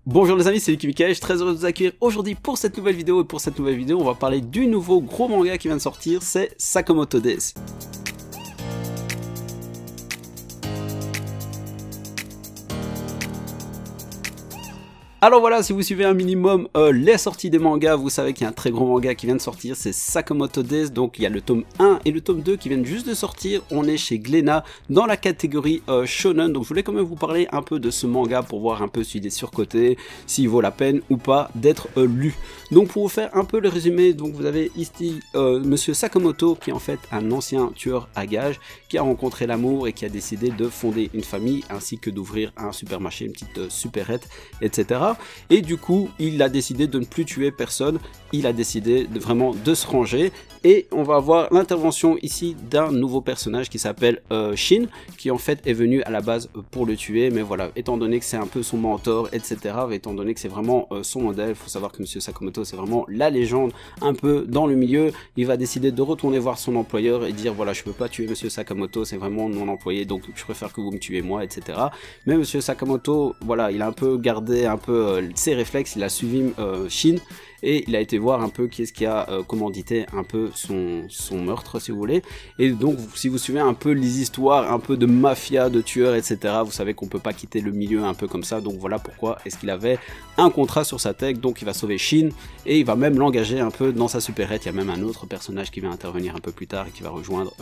Bonjour les amis, c'est Lucky Mikael, je suis très heureux de vous accueillir aujourd'hui pour cette nouvelle vidéo. Et pour cette nouvelle vidéo, on va parler du nouveau gros manga qui vient de sortir, c'est Sakamoto Days. Alors voilà, si vous suivez un minimum les sorties des mangas, vous savez qu'il y a un très gros manga qui vient de sortir, c'est Sakamoto Days. Donc il y a le tome 1 et le tome 2 qui viennent juste de sortir. On est chez Glénat dans la catégorie shonen. Donc je voulais quand même vous parler un peu de ce manga pour voir un peu s'il est surcoté, s'il vaut la peine ou pas d'être lu. Donc pour vous faire un peu le résumé, donc vous avez ici Monsieur Sakamoto qui est en fait un ancien tueur à gages qui a rencontré l'amour et qui a décidé de fonder une famille ainsi que d'ouvrir un supermarché, une petite supérette, etc. Et du coup, il a décidé de ne plus tuer personne, il a décidé vraiment de se ranger. Et on va avoir l'intervention ici d'un nouveau personnage qui s'appelle Shin, qui en fait est venu à la base pour le tuer. Mais voilà, étant donné que c'est un peu son mentor, etc., étant donné que c'est vraiment son modèle, il faut savoir que Monsieur Sakamoto, c'est vraiment la légende un peu dans le milieu. Il va décider de retourner voir son employeur et dire, voilà, je peux pas tuer Monsieur Sakamoto, c'est vraiment mon employé, donc je préfère que vous me tuez moi, etc. Mais Monsieur Sakamoto, voilà, il a un peu gardé un peu ses réflexes, il a suivi Shin et il a été voir un peu qui est-ce qui a commandité un peu son meurtre, si vous voulez. Et donc si vous suivez un peu les histoires un peu de mafia, de tueurs, etc., vous savez qu'on peut pas quitter le milieu un peu comme ça. Donc voilà pourquoi est-ce qu'il avait un contrat sur sa tête. Donc il va sauver Shin et il va même l'engager un peu dans sa supérette. Il y a même un autre personnage qui va intervenir un peu plus tard et qui va rejoindre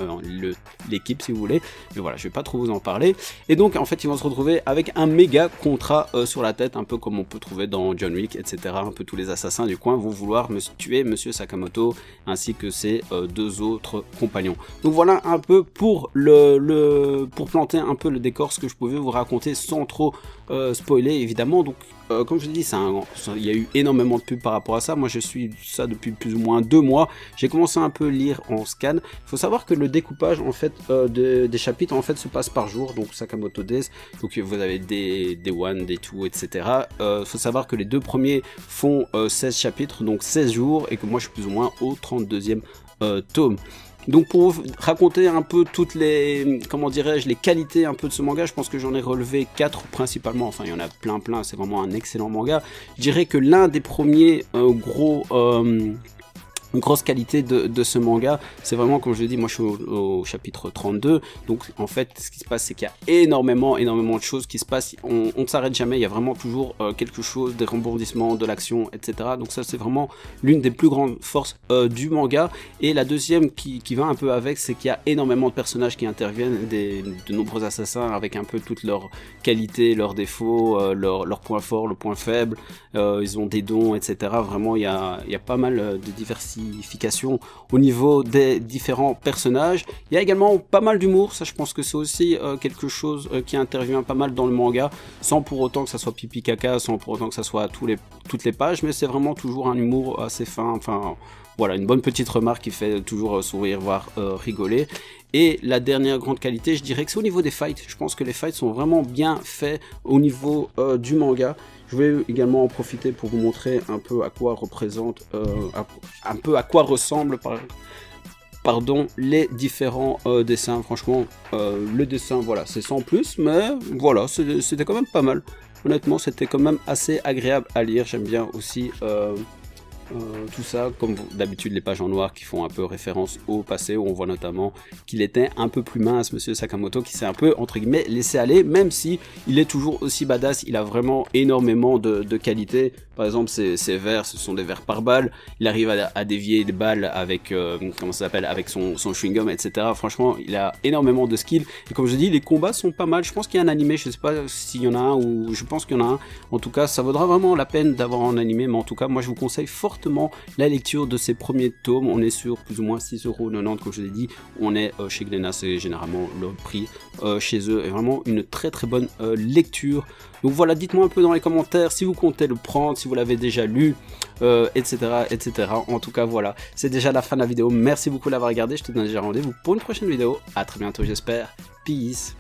l'équipe, si vous voulez. Mais voilà, je vais pas trop vous en parler. Et donc en fait ils vont se retrouver avec un méga contrat sur la tête, un peu comme on peut trouver dans John Wick, etc. Un peu tous les assassins du vont vouloir tuer Monsieur Sakamoto ainsi que ses deux autres compagnons. Donc voilà un peu pour pour planter un peu le décor, ce que je pouvais vous raconter sans trop spoiler évidemment. Donc comme je l'ai dit, il y a eu énormément de pubs par rapport à ça. Moi je suis ça depuis plus ou moins 2 mois. J'ai commencé un peu lire en scan. Il faut savoir que le découpage en fait des chapitres en fait se passe par jour. Donc Sakamoto Days, donc vous avez des 1, des 2, etc. Faut savoir que les 2 premiers font 16 chapitres, donc 16 jours, et que moi je suis plus ou moins au 32e tome. Donc pour vous raconter un peu toutes les, comment dirais-je, les qualités un peu de ce manga, je pense que j'en ai relevé 4 principalement, enfin il y en a plein, c'est vraiment un excellent manga. Je dirais que l'un des premiers grosse qualité de ce manga, c'est vraiment, comme je l'ai dit, moi je suis au chapitre 32, donc en fait ce qui se passe c'est qu'il y a énormément de choses qui se passent, on ne s'arrête jamais, il y a vraiment toujours quelque chose, des rebondissements, de l'action, etc. Donc ça c'est vraiment l'une des plus grandes forces du manga. Et la deuxième qui va un peu avec, c'est qu'il y a énormément de personnages qui interviennent, de nombreux assassins avec un peu toutes leurs qualités, leurs défauts, leurs points forts, le point faible, ils ont des dons, etc. Vraiment il y a pas mal de diversité au niveau des différents personnages. Il y a également pas mal d'humour, ça je pense que c'est aussi quelque chose qui intervient pas mal dans le manga, sans pour autant que ça soit pipi caca, sans pour autant que ça soit à toutes les pages, mais c'est vraiment toujours un humour assez fin, enfin voilà, une bonne petite remarque qui fait toujours sourire, voire rigoler. Et la dernière grande qualité, je dirais que c'est au niveau des fights. Je pense que les fights sont vraiment bien faits au niveau du manga. Je voulais également en profiter pour vous montrer un peu à quoi représente, un peu à quoi ressemblent les différents dessins. Franchement, le dessin, voilà, c'est sans plus, mais voilà, c'était quand même pas mal. Honnêtement, c'était quand même assez agréable à lire. J'aime bien aussi tout ça, comme d'habitude les pages en noir qui font un peu référence au passé, où on voit notamment qu'il était un peu plus mince, Monsieur Sakamoto, qui s'est un peu entre guillemets laissé aller, même si il est toujours aussi badass. Il a vraiment énormément de qualités. Par exemple ses verres, ce sont des verres par balle, il arrive à dévier des balles avec comment ça s'appelle, avec son chewing-gum, etc. Franchement il a énormément de skills, et comme je dis, les combats sont pas mal. Je pense qu'il y a un animé, je sais pas s'il y en a un, ou je pense qu'il y en a un. En tout cas ça vaudra vraiment la peine d'avoir un animé, mais en tout cas moi je vous conseille fortement la lecture de ces premiers tomes. On est sur plus ou moins 6,90 €, comme je l'ai dit. On est chez Glénat, c'est généralement le prix chez eux, et vraiment une très bonne lecture. Donc voilà, dites-moi un peu dans les commentaires si vous comptez le prendre, si vous l'avez déjà lu, etc., etc. En tout cas voilà, c'est déjà la fin de la vidéo. Merci beaucoup d'avoir regardé, je te donne déjà rendez-vous pour une prochaine vidéo. À très bientôt j'espère. Peace.